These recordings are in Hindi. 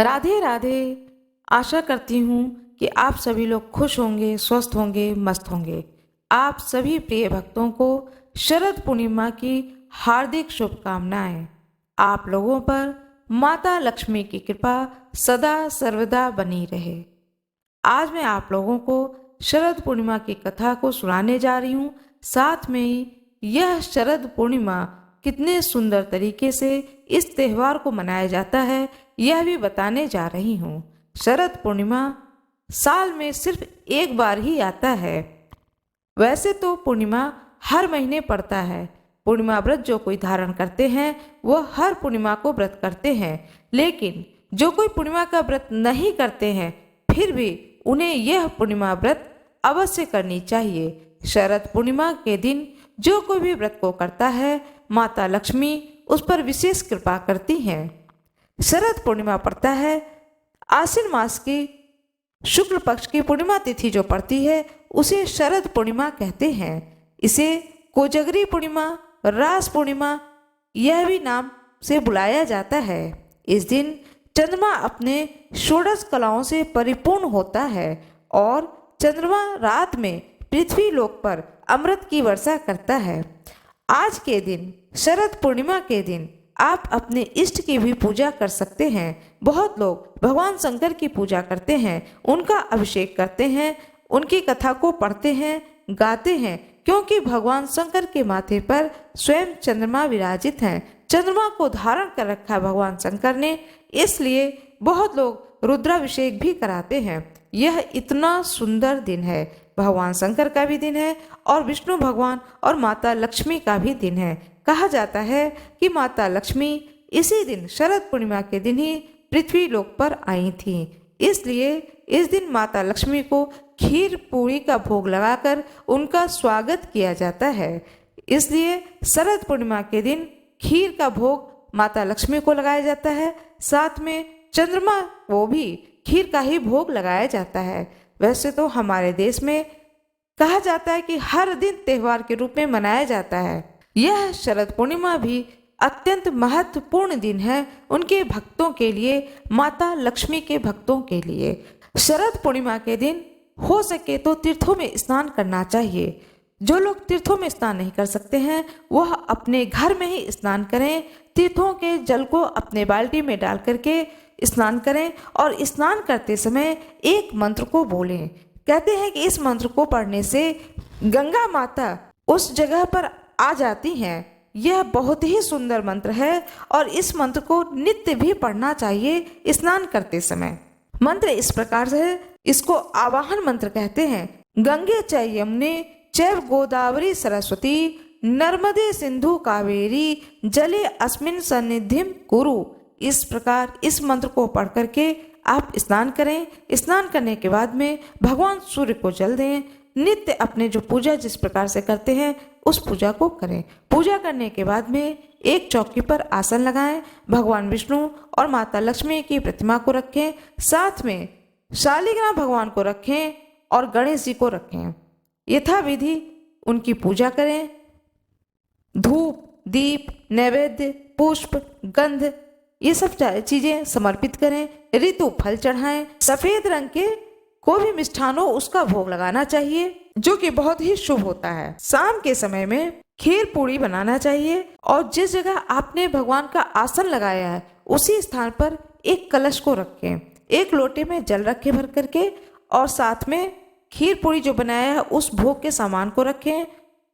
राधे राधे। आशा करती हूँ कि आप सभी लोग खुश होंगे, स्वस्थ होंगे, मस्त होंगे। आप सभी प्रिय भक्तों को शरद पूर्णिमा की हार्दिक शुभकामनाएं। आप लोगों पर माता लक्ष्मी की कृपा सदा सर्वदा बनी रहे। आज मैं आप लोगों को शरद पूर्णिमा की कथा को सुनाने जा रही हूँ। साथ में ही यह शरद पूर्णिमा कितने सुंदर तरीके से इस त्योहार को मनाया जाता है यह भी बताने जा रही हूँ। शरद पूर्णिमा साल में सिर्फ एक बार ही आता है। वैसे तो पूर्णिमा हर महीने पड़ता है। पूर्णिमा व्रत जो कोई धारण करते हैं वह हर पूर्णिमा को व्रत करते हैं, लेकिन जो कोई पूर्णिमा का व्रत नहीं करते हैं फिर भी उन्हें यह पूर्णिमा व्रत अवश्य करनी चाहिए। शरद पूर्णिमा के दिन जो कोई भी व्रत को करता है माता लक्ष्मी उस पर विशेष कृपा करती हैं। शरद पूर्णिमा पड़ता है आश्विन मास की शुक्ल पक्ष की पूर्णिमा तिथि जो पड़ती है उसे शरद पूर्णिमा कहते हैं। इसे कोजगरी पूर्णिमा, रास पूर्णिमा यह भी नाम से बुलाया जाता है। इस दिन चंद्रमा अपने षोडश कलाओं से परिपूर्ण होता है और चंद्रमा रात में पृथ्वी लोक पर अमृत की वर्षा करता है। आज के दिन शरद पूर्णिमा के दिन आप अपने इष्ट की भी पूजा कर सकते हैं। बहुत लोग भगवान शंकर की पूजा करते हैं, उनका अभिषेक करते हैं, उनकी कथा को पढ़ते हैं, गाते हैं, क्योंकि भगवान शंकर के माथे पर स्वयं चंद्रमा विराजित हैं। चंद्रमा को धारण कर रखा भगवान शंकर ने, इसलिए बहुत लोग रुद्राभिषेक भी कराते हैं। यह इतना सुंदर दिन है, भगवान शंकर का भी दिन है और विष्णु भगवान और माता लक्ष्मी का भी दिन है। कहा जाता है कि माता लक्ष्मी इसी दिन शरद पूर्णिमा के दिन ही पृथ्वी लोक पर आई थी, इसलिए इस दिन माता लक्ष्मी को खीर पूरी का भोग लगाकर उनका स्वागत किया जाता है। इसलिए शरद पूर्णिमा के दिन खीर का भोग माता लक्ष्मी को लगाया जाता है। साथ में चंद्रमा को भी खीर का ही भोग लगाया जाता है। वैसे तो हमारे देश में कहा जाता है कि हर दिन त्योहार के रूप में मनाया जाता है। यह शरद पूर्णिमा भी अत्यंत महत्वपूर्ण दिन है उनके भक्तों के लिए, माता लक्ष्मी के भक्तों के लिए। शरद पूर्णिमा के दिन हो सके तो तीर्थों में स्नान करना चाहिए। जो लोग तीर्थों में स्नान नहीं कर सकते हैं वह अपने घर में ही स्नान करें। तीर्थों के जल को अपने बाल्टी में डाल करके स्नान करें और स्नान करते समय एक मंत्र को बोलें। कहते हैं कि इस मंत्र को पढ़ने से गंगा माता उस जगह पर आ जाती हैं। यह बहुत ही सुंदर मंत्र है और इस मंत्र को नित्य भी पढ़ना चाहिए स्नान करते समय। मंत्र इस प्रकार से है, इसको आवाहन मंत्र कहते हैं। गंगे च यमुने चैव गोदावरी सरस्वती नर्मदे सिंधु कावेरी जले अस्मिन् सन्निधिं कुरु। इस प्रकार इस मंत्र को पढ़ करके आप स्नान करें। स्नान करने के बाद में भगवान सूर्य को जल दें। नित्य अपने जो पूजा जिस प्रकार से करते हैं उस पूजा को करें। पूजा करने के बाद में एक चौकी पर आसन लगाएं, भगवान विष्णु और माता लक्ष्मी की प्रतिमा को रखें, साथ में शालिग्राम भगवान को रखें और गणेश जी को रखें। यथाविधि उनकी पूजा करें। धूप, दीप, नैवेद्य, पुष्प, गंध ये सब चीजें समर्पित करें। ऋतु फल चढ़ाएं। सफेद रंग के कोई भी मिष्ठान हो उसका भोग लगाना चाहिए, जो कि बहुत ही शुभ होता है। शाम के समय में खीर पूरी बनाना चाहिए और जिस जगह आपने भगवान का आसन लगाया है उसी स्थान पर एक कलश को रखें। एक लोटे में जल रखें भर करके और साथ में खीर पूरी जो बनाया है उस भोग के सामान को रखें।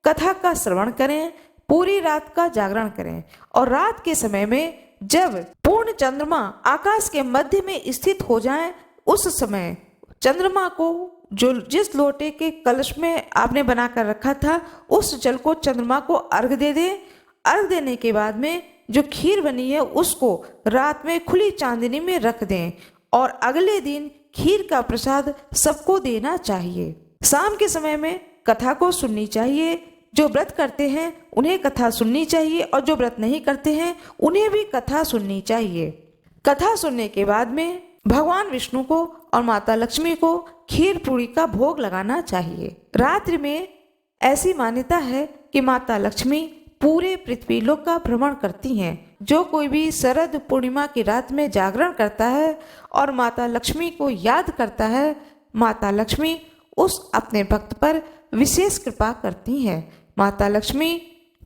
कथा का श्रवण करें, पूरी रात का जागरण करें और रात के समय में जब पूर्ण चंद्रमा आकाश के मध्य में स्थित हो जाए उस समय चंद्रमा को जो जिस लोटे के कलश में आपने बनाकर रखा था उस जल को चंद्रमा को अर्घ दे दें। अर्घ देने के बाद में जो खीर बनी है उसको रात में खुली चांदनी में रख दें और अगले दिन खीर का प्रसाद सबको देना चाहिए। शाम के समय में कथा को सुननी चाहिए। जो व्रत करते हैं उन्हें कथा सुननी चाहिए और जो व्रत नहीं करते हैं उन्हें भी कथा सुननी चाहिए। कथा सुनने के बाद में भगवान विष्णु को और माता लक्ष्मी को खीर पूरी का भोग लगाना चाहिए। रात्रि में ऐसी मान्यता है कि माता लक्ष्मी पूरे पृथ्वी लोक का भ्रमण करती हैं जो कोई भी शरद पूर्णिमा की रात में जागरण करता है और माता लक्ष्मी को याद करता है, माता लक्ष्मी उस अपने भक्त पर विशेष कृपा करती हैं। माता लक्ष्मी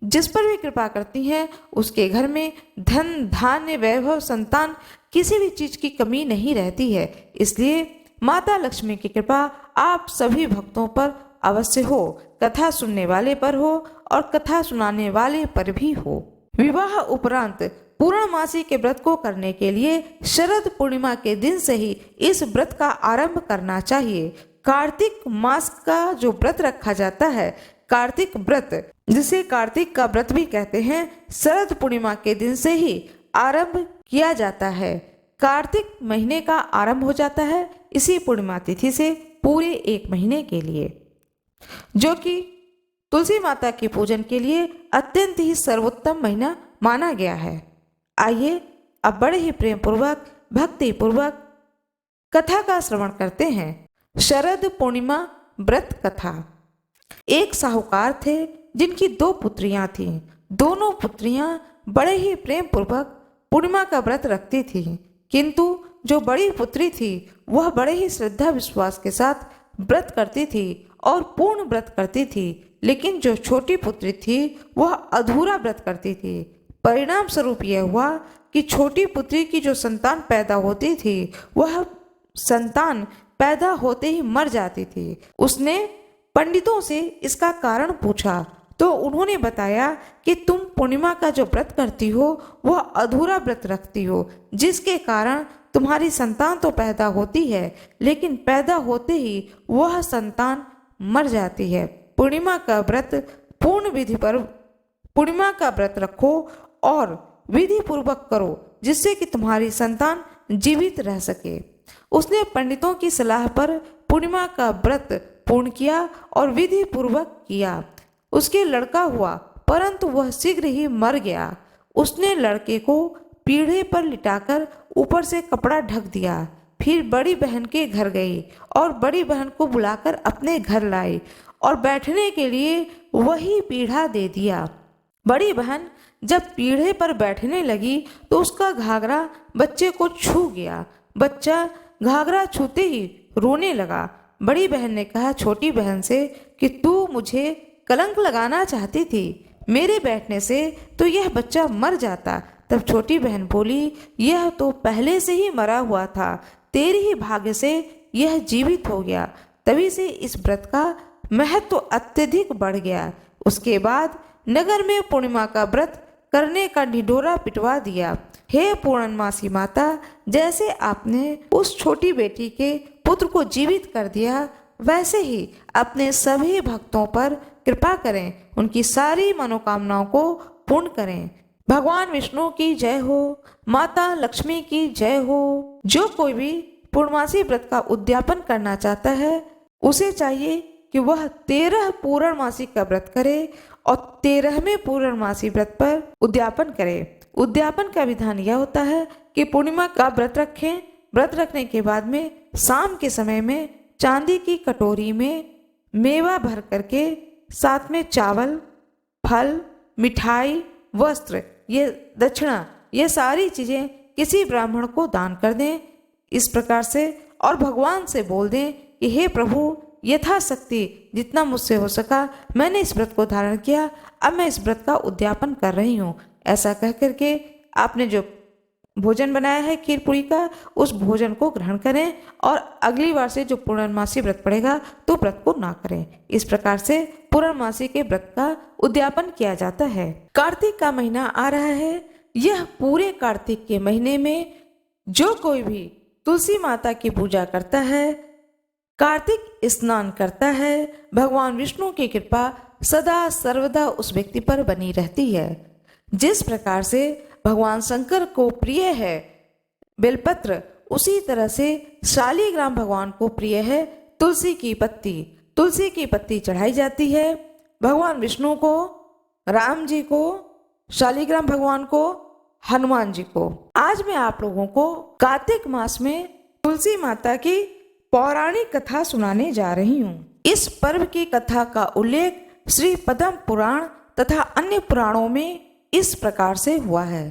जिस पर भी कृपा करती हैं उसके घर में धन, धान्य, वैभव, संतान, किसी भी चीज की कमी नहीं रहती है। इसलिए माता लक्ष्मी की कृपा आप सभी भक्तों पर अवश्य हो, कथा सुनने वाले पर हो और कथा सुनाने वाले पर भी हो। विवाह उपरांत पूर्णमासी के व्रत को करने के लिए शरद पूर्णिमा के दिन से ही इस व्रत का आरंभ करना चाहिए। कार्तिक मास का जो व्रत रखा जाता है, कार्तिक व्रत, जिसे कार्तिक का व्रत भी कहते हैं, शरद पूर्णिमा के दिन से ही आरंभ किया जाता है। कार्तिक महीने का आरंभ हो जाता है इसी पूर्णिमा तिथि से पूरे एक महीने के लिए, जो कि तुलसी माता के पूजन के लिए अत्यंत ही सर्वोत्तम महीना माना गया है। आइए अब बड़े ही प्रेम पूर्वक, भक्ति पूर्वक कथा का श्रवण करते हैं। शरद पूर्णिमा व्रत कथा। एक साहूकार थे जिनकी 2 पुत्रियां थीं। दोनों पुत्रियां बड़े ही प्रेम पूर्वक पूर्णिमा का व्रत रखती थीं, किंतु जो बड़ी पुत्री थी वह बड़े ही श्रद्धा विश्वास के साथ व्रत करती थी और पूर्ण व्रत करती थी, लेकिन जो छोटी पुत्री थी वह अधूरा व्रत करती थी। परिणाम स्वरूप यह हुआ कि छोटी पुत्री की जो संतान पैदा होती थी वह संतान पैदा होते ही मर जाती थी। उसने पंडितों से इसका कारण पूछा तो उन्होंने बताया कि तुम पूर्णिमा का जो व्रत करती हो वह अधूरा व्रत रखती हो, जिसके कारण तुम्हारी संतान तो पैदा होती है लेकिन पैदा होते ही वह संतान मर जाती है। पूर्णिमा का व्रत पूर्ण विधि पर पूर्णिमा का व्रत रखो और विधि पूर्वक करो, जिससे कि तुम्हारी संतान जीवित रह सके। उसने पंडितों की सलाह पर पूर्णिमा का व्रत पूर्ण किया और विधि पूर्वक किया। उसके लड़का हुआ, परंतु वह शीघ्र ही मर गया। उसने लड़के को पीढ़े पर लिटाकर ऊपर से कपड़ा ढक दिया। फिर बड़ी बहन के घर गई और बड़ी बहन को बुलाकर अपने घर लाई और बैठने के लिए वही पीढ़ा दे दिया। बड़ी बहन जब पीढ़े पर बैठने लगी तो उसका घाघरा बच्चे को छू गया। बच्चा घाघरा छूते ही रोने लगा। बड़ी बहन ने कहा छोटी बहन से कि तू मुझे कलंक लगाना चाहती थी, मेरे बैठने से तो यह बच्चा मर जाता। तब छोटी बहन बोली, यह तो पहले से ही मरा हुआ था, तेरे ही भाग्य से यह जीवित हो गया। तभी से इस व्रत का महत्व अत्यधिक बढ़ गया। उसके बाद नगर में पूर्णिमा का व्रत करने का ढिढोरा पिटवा दिया। हे पूर्णमासी माता, जैसे आपने उस छोटी बेटी के पुत्र को जीवित कर दिया, वैसे ही अपने सभी भक्तों पर कृपा करें, उनकी सारी मनोकामनाओं को पूर्ण करें। भगवान विष्णु की जय हो, माता लक्ष्मी की जय हो। जो कोई भी पूर्णमासी व्रत का उद्यापन करना चाहता है उसे चाहिए कि वह 13 पूर्णमासी का व्रत करे और 13वें पूर्णमासी व्रत पर उद्यापन करे। उद्यापन का विधान यह होता है कि पूर्णिमा का व्रत रखें। व्रत रखने के बाद में शाम के समय में चांदी की कटोरी में मेवा भर करके साथ में चावल, फल, मिठाई, वस्त्र, ये दक्षिणा, ये सारी चीजें किसी ब्राह्मण को दान कर दें। इस प्रकार से और भगवान से बोल दें कि हे प्रभु, यथाशक्ति जितना मुझसे हो सका मैंने इस व्रत को धारण किया, अब मैं इस व्रत का उद्यापन कर रही हूँ। ऐसा कह करके आपने जो भोजन बनाया है खीर पूरी का, उस भोजन को ग्रहण करें और अगली बार से जो पूर्णमासी व्रत पड़ेगा तो व्रत को ना करें। इस प्रकार से पूर्णमासी के व्रत का उद्यापन किया जाता है। कार्तिक का महीना आ रहा है। यह पूरे कार्तिक के महीने में जो कोई भी तुलसी माता की पूजा करता है, कार्तिक स्नान करता है, भगवान विष्णु की कृपा सदा सर्वदा उस व्यक्ति पर बनी रहती है। जिस प्रकार से भगवान शंकर को प्रिय है बेलपत्र, उसी तरह से शालिग्राम भगवान को प्रिय है तुलसी की पत्ती। तुलसी की पत्ती चढ़ाई जाती है भगवान विष्णु को, राम जी को, शालिग्राम भगवान को, हनुमान जी को। आज मैं आप लोगों को कार्तिक मास में तुलसी माता की पौराणिक कथा सुनाने जा रही हूँ। इस पर्व की कथा का उल्लेख श्री पद्म पुराण तथा अन्य पुराणों में इस प्रकार से हुआ है।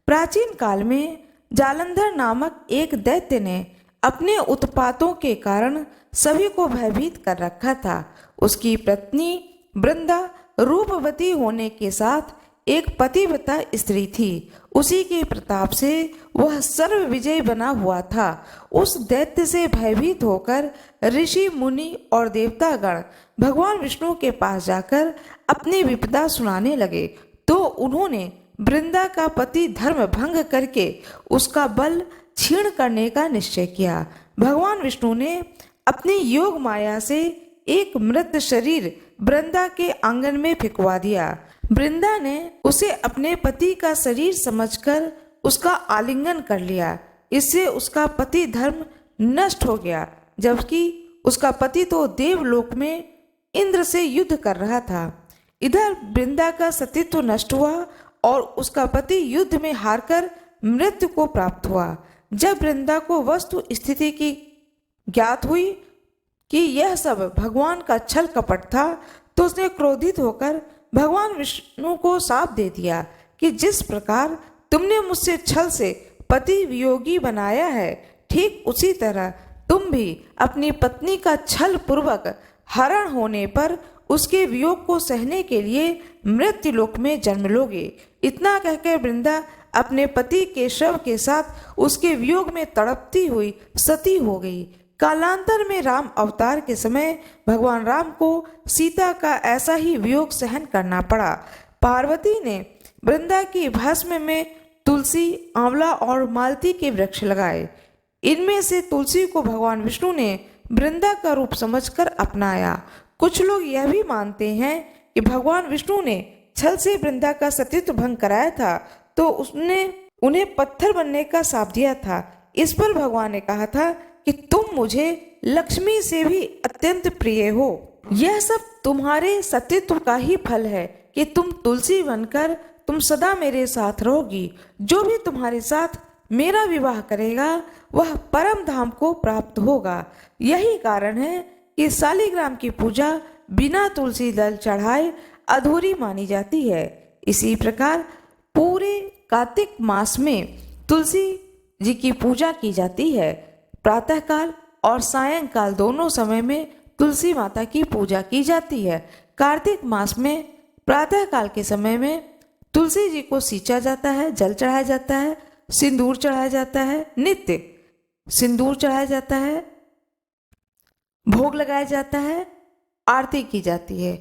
प्राचीन काल में जालंधर नामक एक दैत्य ने अपने उत्पातों के कारण सभी को भयभीत कर रखा था। उसकी पत्नी वृंदा रूपवती होने के साथ एक पतिव्रता स्त्री थी। उसी के प्रताप से वह सर्व विजय बना हुआ था। उस दैत्य से भयभीत होकर ऋषि मुनि और देवतागण भगवान विष्णु के पास जाकर अपनी विपदा सुनाने लगे, तो उन्होंने वृंदा का पति धर्म भंग करके उसका बल क्षीण करने का निश्चय किया। भगवान विष्णु ने अपनी योग माया से एक मृत शरीर वृंदा के आंगन में फेंकवा दिया। वृंदा ने उसे अपने पति का शरीर समझकर उसका आलिंगन कर लिया। इससे उसका पति धर्म नष्ट हो गया, जबकि उसका पति तो देवलोक में इंद्र से युद्ध कर रहा था। इधर वृंदा का सतीत्व नष्ट हुआ और उसका पति युद्ध में हारकर मृत्यु को प्राप्त हुआ। जब वृंदा को वस्तु स्थिति की ज्ञात हुई कि यह सब भगवान का छल कपट था, तो उसने क्रोधित होकर भगवान विष्णु को शाप दे दिया कि जिस प्रकार तुमने मुझसे छल से पति वियोगी बनाया है, ठीक उसी तरह तुम भी अपनी पत्नी का छल पूर्वक हरण होने पर उसके वियोग को सहने के लिए मृत्यु लोक में जन्म लोगे। इतना कहकर वृंदा अपने पति के शव के साथ उसके वियोग में तड़पती हुई सती हो गई। कालांतर में राम अवतार के समय भगवान राम को सीता का ऐसा ही वियोग सहन करना पड़ा। पार्वती ने वृंदा की भस्म में तुलसी, आंवला और मालती के वृक्ष लगाए। इनमें से तुलसी को भगवान विष्णु ने वृंदा का रूप समझकर अपनाया। कुछ लोग यह भी मानते हैं कि भगवान विष्णु ने छल से वृंदा का सतीत्व भंग कराया था, तो उसने उन्हें पत्थर बनने का शाप दिया था। इस पर भगवान ने कहा था कि तुम मुझे लक्ष्मी से भी अत्यंत प्रिय हो। यह सब तुम्हारे सतीत्व का ही फल है कि तुम तुलसी बनकर तुम सदा मेरे साथ रहोगी। जो भी तुम्हारे साथ मेरा विवाह करेगा वह परम धाम को प्राप्त होगा। यही कारण है कि शालिग्राम की पूजा बिना तुलसी दल चढ़ाए अधूरी मानी जाती है। इसी प्रकार पूरे कार्तिक मास में तुलसी जी की पूजा की जाती है। प्रातःकाल और सायंकाल दोनों समय में तुलसी माता की पूजा की जाती है। कार्तिक मास में प्रातःकाल के समय में तुलसी जी को सींचा जाता है, जल चढ़ाया जाता है, सिंदूर चढ़ाया जाता है, नित्य सिंदूर चढ़ाया जाता है, भोग लगाया जाता है, आरती की जाती है,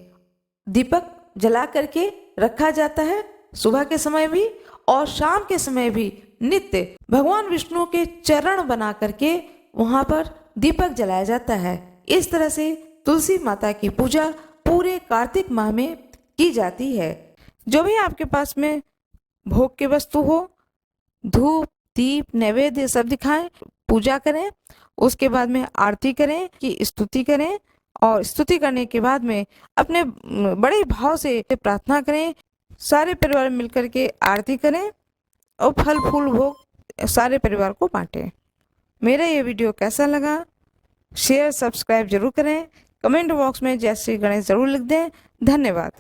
दीपक जला करके रखा जाता है सुबह के समय भी और शाम के समय भी। नित्य भगवान विष्णु के चरण बना करके वहां पर दीपक जलाया जाता है। इस तरह से तुलसी माता की पूजा पूरे कार्तिक माह में की जाती है। जो भी आपके पास में भोग की वस्तु हो, धूप, दीप, नैवेद्य सब दिखाएं, पूजा करें। उसके बाद में आरती करें कि स्तुति करें और स्तुति करने के बाद में अपने बड़े भाव से प्रार्थना करें। सारे परिवार मिलकर के आरती करें और फल फूल भोग सारे परिवार को बांटें। मेरा ये वीडियो कैसा लगा, शेयर सब्सक्राइब जरूर करें। कमेंट बॉक्स में जय श्री गणेश जरूर लिख दें। धन्यवाद।